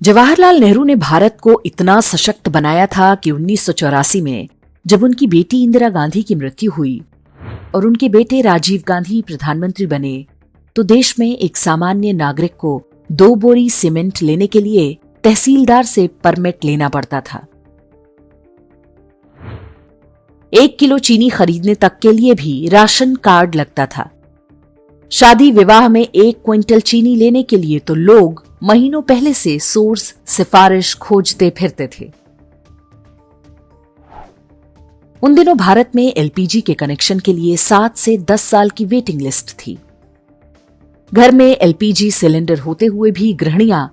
जवाहरलाल नेहरू ने भारत को इतना सशक्त बनाया था कि 1984 में जब उनकी बेटी इंदिरा गांधी की मृत्यु हुई और उनके बेटे राजीव गांधी प्रधानमंत्री बने तो देश में एक सामान्य नागरिक को 2 बोरी सीमेंट लेने के लिए तहसीलदार से परमिट लेना पड़ता था। 1 किलो चीनी खरीदने तक के लिए भी राशन कार्ड लगता था। शादी विवाह में 1 क्विंटल चीनी लेने के लिए तो लोग महीनों पहले से सोर्स सिफारिश खोजते फिरते थे। उन दिनों भारत में एलपीजी के कनेक्शन के लिए 7 से 10 साल की वेटिंग लिस्ट थी। घर में एलपीजी सिलेंडर होते हुए भी गृहिणियां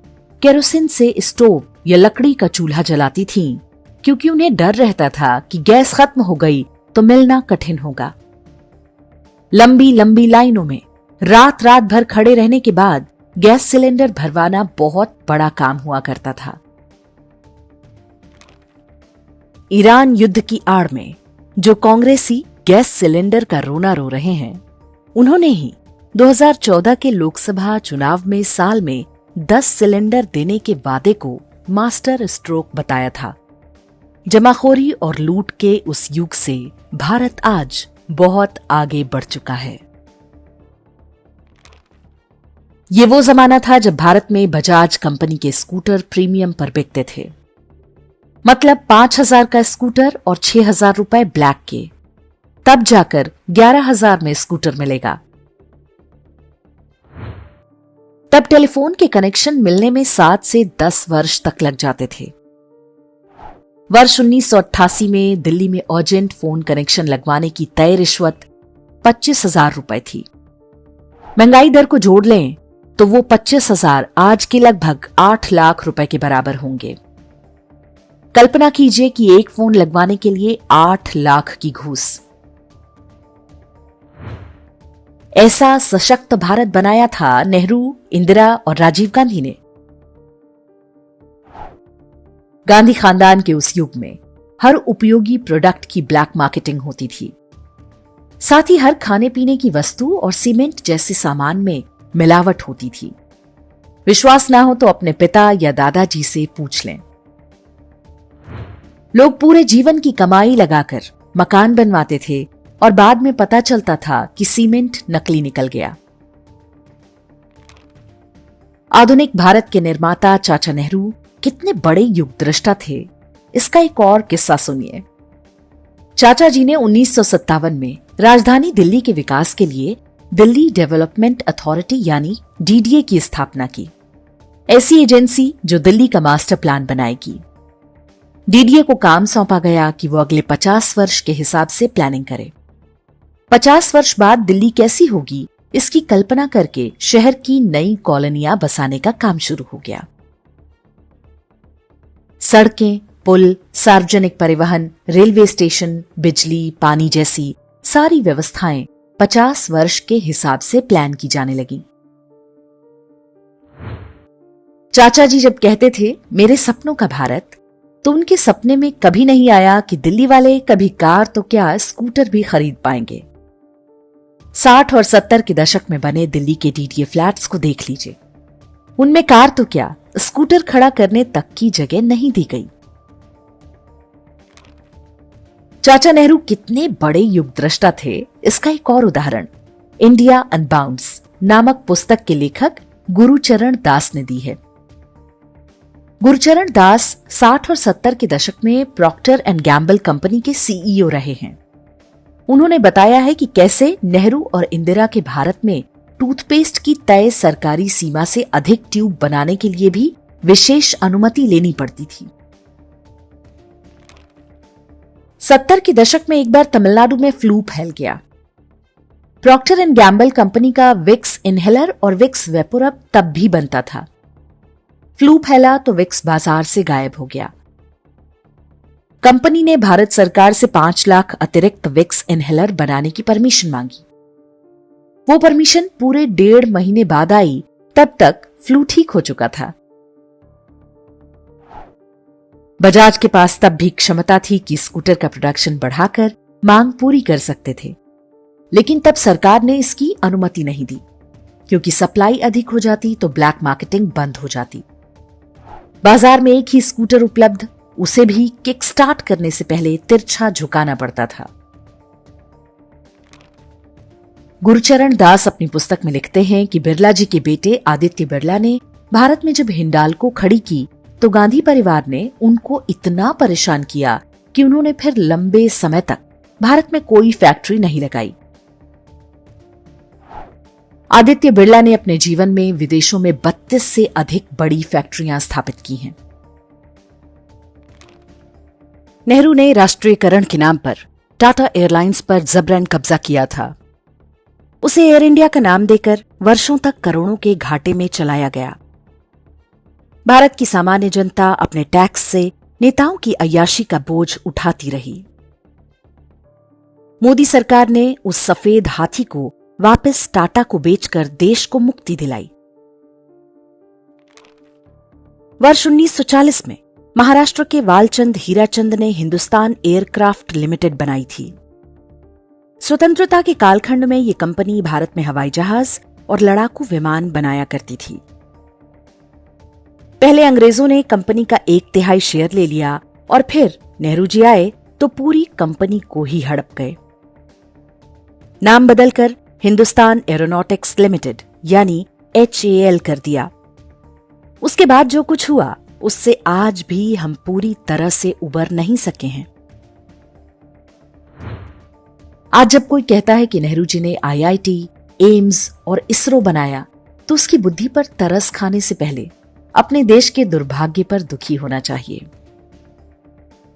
केरोसिन से स्टोव या लकड़ी का चूल्हा जलाती थीं, क्योंकि उन्हें डर रहता था कि गैस खत्म हो गई तो मिलना कठिन होगा। लंबी लंबी लाइनों में रात रात भर खड़े रहने के बाद गैस सिलेंडर भरवाना बहुत बड़ा काम हुआ करता था। ईरान युद्ध की आड़ में जो कांग्रेसी गैस सिलेंडर का रोना रो रहे हैं, उन्होंने ही 2014 के लोकसभा चुनाव में साल में 10 सिलेंडर देने के वादे को मास्टर स्ट्रोक बताया था। जमाखोरी और लूट के उस युग से भारत आज बहुत आगे बढ़ चुका है। ये वो जमाना था जब भारत में बजाज कंपनी के स्कूटर प्रीमियम पर बिकते थे, मतलब 5,000 का स्कूटर और 6,000 रुपए ब्लैक के। तब जाकर 11,000 में स्कूटर मिलेगा। तब टेलीफोन के कनेक्शन मिलने में 7 से 10 वर्ष तक लग जाते थे। वर्ष 1988 में दिल्ली में अर्जेंट फोन कनेक्शन लगवाने की तय रिश्वत 25,000 रुपए थी। महंगाई दर को जोड़ लें तो वो 25,000 आज के लगभग 8 लाख रुपए के बराबर होंगे। कल्पना कीजिए कि एक फोन लगवाने के लिए 8 लाख की घूस। ऐसा सशक्त भारत बनाया था नेहरू, इंदिरा और राजीव गांधी ने। गांधी खानदान के उस युग में हर उपयोगी प्रोडक्ट की ब्लैक मार्केटिंग होती थी। साथ ही हर खाने पीने की वस्तु और सीमेंट जैसे सामान में मिलावट होती थी। विश्वास ना हो तो अपने पिता या दादाजी से पूछ लें। लोग पूरे जीवन की कमाई लगाकर मकान बनवाते थे और बाद में पता चलता था कि सीमेंट नकली निकल गया। आधुनिक भारत के निर्माता चाचा नेहरू कितने बड़े युग दृष्टा थे, इसका एक और किस्सा सुनिए। चाचा जी ने 1957 में राजधानी दिल्ली के विकास के लिए दिल्ली डेवलपमेंट अथॉरिटी यानी डीडीए की स्थापना की। ऐसी एजेंसी जो दिल्ली का मास्टर प्लान बनाएगी। डीडीए को काम सौंपा गया कि वो अगले 50 वर्ष के हिसाब से प्लानिंग करे। 50 वर्ष बाद दिल्ली कैसी होगी, इसकी कल्पना करके शहर की नई कॉलोनियां बसाने का काम शुरू हो गया। सड़कें, पुल, सार्वजनिक परिवहन, रेलवे स्टेशन, बिजली, पानी जैसी सारी व्यवस्थाएं 50 वर्ष के हिसाब से प्लान की जाने लगी। चाचा जी जब कहते थे मेरे सपनों का भारत, तो उनके सपने में कभी नहीं आया कि दिल्ली वाले कभी कार तो क्या स्कूटर भी खरीद पाएंगे। 60 और 70 के दशक में बने दिल्ली के डीडीए फ्लैट्स को देख लीजिए। उनमें कार तो क्या स्कूटर खड़ा करने तक की जगह नहीं दी गई। चाचा नेहरू कितने बड़े युग दृष्टा थे, इसका एक और उदाहरण इंडिया अनबाउंड्स नामक पुस्तक के लेखक गुरुचरण दास ने दी है। गुरुचरण दास 60 और 70 के दशक में प्रॉक्टर एंड गैम्बल कंपनी के सीईओ रहे हैं। उन्होंने बताया है कि कैसे नेहरू और इंदिरा के भारत में टूथपेस्ट की तय सरकारी सीमा से अधिक ट्यूब बनाने के लिए भी विशेष अनुमति लेनी पड़ती थी। 70 के दशक में एक बार तमिलनाडु में फ्लू फैल गया। प्रॉक्टर एंड गैम्बल कंपनी का विक्स इनहेलर और विक्स वेपोरब तब भी बनता था। फ्लू फैला तो विक्स बाजार से गायब हो गया। कंपनी ने भारत सरकार से 5 लाख अतिरिक्त विक्स इनहेलर बनाने की परमिशन मांगी। वो परमिशन पूरे 1.5 महीने बाद आई, तब तक फ्लू ठीक हो चुका था। बजाज के पास तब भी क्षमता थी कि स्कूटर का प्रोडक्शन बढ़ाकर मांग पूरी कर सकते थे, लेकिन तब सरकार ने इसकी अनुमति नहीं दी, क्योंकि सप्लाई अधिक हो जाती तो ब्लैक मार्केटिंग बंद हो जाती। बाजार में एक ही स्कूटर उपलब्ध, उसे भी किक स्टार्ट करने से पहले तिरछा झुकाना पड़ता था। गुरुचरण दास अपनी पुस्तक में लिखते हैं कि बिरला जी के बेटे आदित्य बिरला ने भारत में जब हिंडाल्को खड़ी की तो गांधी परिवार ने उनको इतना परेशान किया कि उन्होंने फिर लंबे समय तक भारत में कोई फैक्ट्री नहीं लगाई। आदित्य बिरला ने अपने जीवन में विदेशों में 32 से अधिक बड़ी फैक्ट्रियां स्थापित की हैं। नेहरू ने राष्ट्रीयकरण के नाम पर टाटा एयरलाइंस पर जबरन कब्जा किया था। उसे एयर इंडिया का नाम देकर वर्षों तक करोड़ों के घाटे में चलाया गया। भारत की सामान्य जनता अपने टैक्स से नेताओं की अय्याशी का बोझ उठाती रही। मोदी सरकार ने उस सफेद हाथी को वापस टाटा को बेचकर देश को मुक्ति दिलाई। वर्ष 1940 में महाराष्ट्र के वालचंद हीराचंद ने हिंदुस्तान एयरक्राफ्ट लिमिटेड बनाई थी। स्वतंत्रता के कालखंड में यह कंपनी भारत में हवाई जहाज और लड़ाकू विमान बनाया करती थी। पहले अंग्रेजों ने कंपनी का 1/3 शेयर ले लिया और फिर नेहरू जी आए तो पूरी कंपनी को ही हड़प गए। नाम बदलकर हिंदुस्तान एरोनॉटिक्स लिमिटेड यानी HAL कर दिया। उसके बाद जो कुछ हुआ उससे आज भी हम पूरी तरह से उबर नहीं सके हैं। आज जब कोई कहता है कि नेहरू जी ने IIT, एम्स और इसरो बनाया तो उसकी बुद्धि पर तरस खाने से पहले अपने देश के दुर्भाग्य पर दुखी होना चाहिए।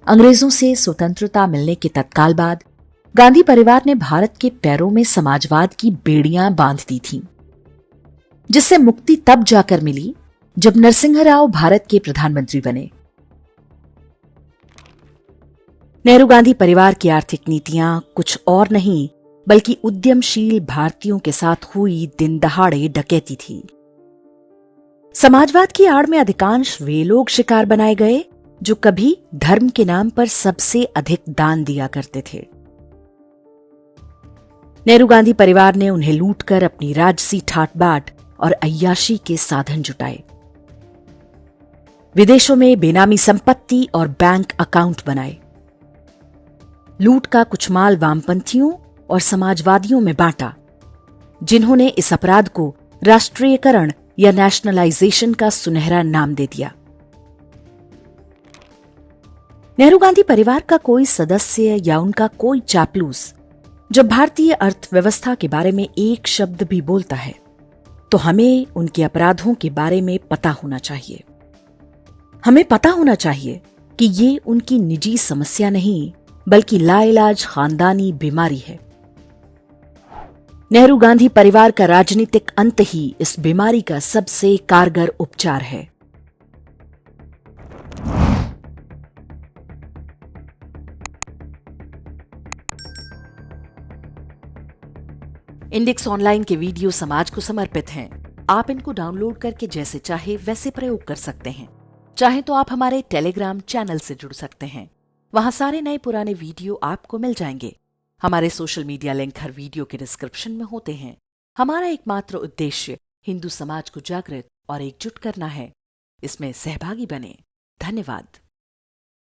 अंग्रेजों से स्वतंत्रता मिलने के तत्काल बाद गांधी परिवार ने भारत के पैरों में समाजवाद की बेड़ियां बांध दी थीं, जिससे मुक्ति तब जाकर मिली जब नरसिंह राव भारत के प्रधानमंत्री बने। नेहरू गांधी परिवार की आर्थिक नीतियां कुछ और नहीं बल्कि उद्यमशील भारतीयों के साथ हुई दिन दहाड़े डकैती थी। समाजवाद की आड़ में अधिकांश वे लोग शिकार बनाए गए जो कभी धर्म के नाम पर सबसे अधिक दान दिया करते थे। नेहरू गांधी परिवार ने उन्हें लूटकर अपनी राजसी ठाट बाट और अय्याशी के साधन जुटाए। विदेशों में बेनामी संपत्ति और बैंक अकाउंट बनाए। लूट का कुछ माल वामपंथियों और समाजवादियों में बांटा, जिन्होंने इस अपराध को राष्ट्रीयकरण या नेशनलाइजेशन का सुनहरा नाम दे दिया। नेहरू गांधी परिवार का कोई सदस्य या उनका कोई चापलूस जब भारतीय अर्थव्यवस्था के बारे में एक शब्द भी बोलता है तो हमें उनके अपराधों के बारे में पता होना चाहिए। हमें पता होना चाहिए कि ये उनकी निजी समस्या नहीं बल्कि लाइलाज खानदानी बीमारी है। नेहरू गांधी परिवार का राजनीतिक अंत ही इस बीमारी का सबसे कारगर उपचार है। इंडेक्स ऑनलाइन के वीडियो समाज को समर्पित हैं। आप इनको डाउनलोड करके जैसे चाहे वैसे प्रयोग कर सकते हैं। चाहे तो आप हमारे टेलीग्राम चैनल से जुड़ सकते हैं, वहां सारे नए पुराने वीडियो आपको मिल जाएंगे। हमारे सोशल मीडिया लिंक हर वीडियो के डिस्क्रिप्शन में होते हैं। हमारा एकमात्र उद्देश्य हिंदू समाज को जागृत और एकजुट करना है। इसमें सहभागी बने। धन्यवाद।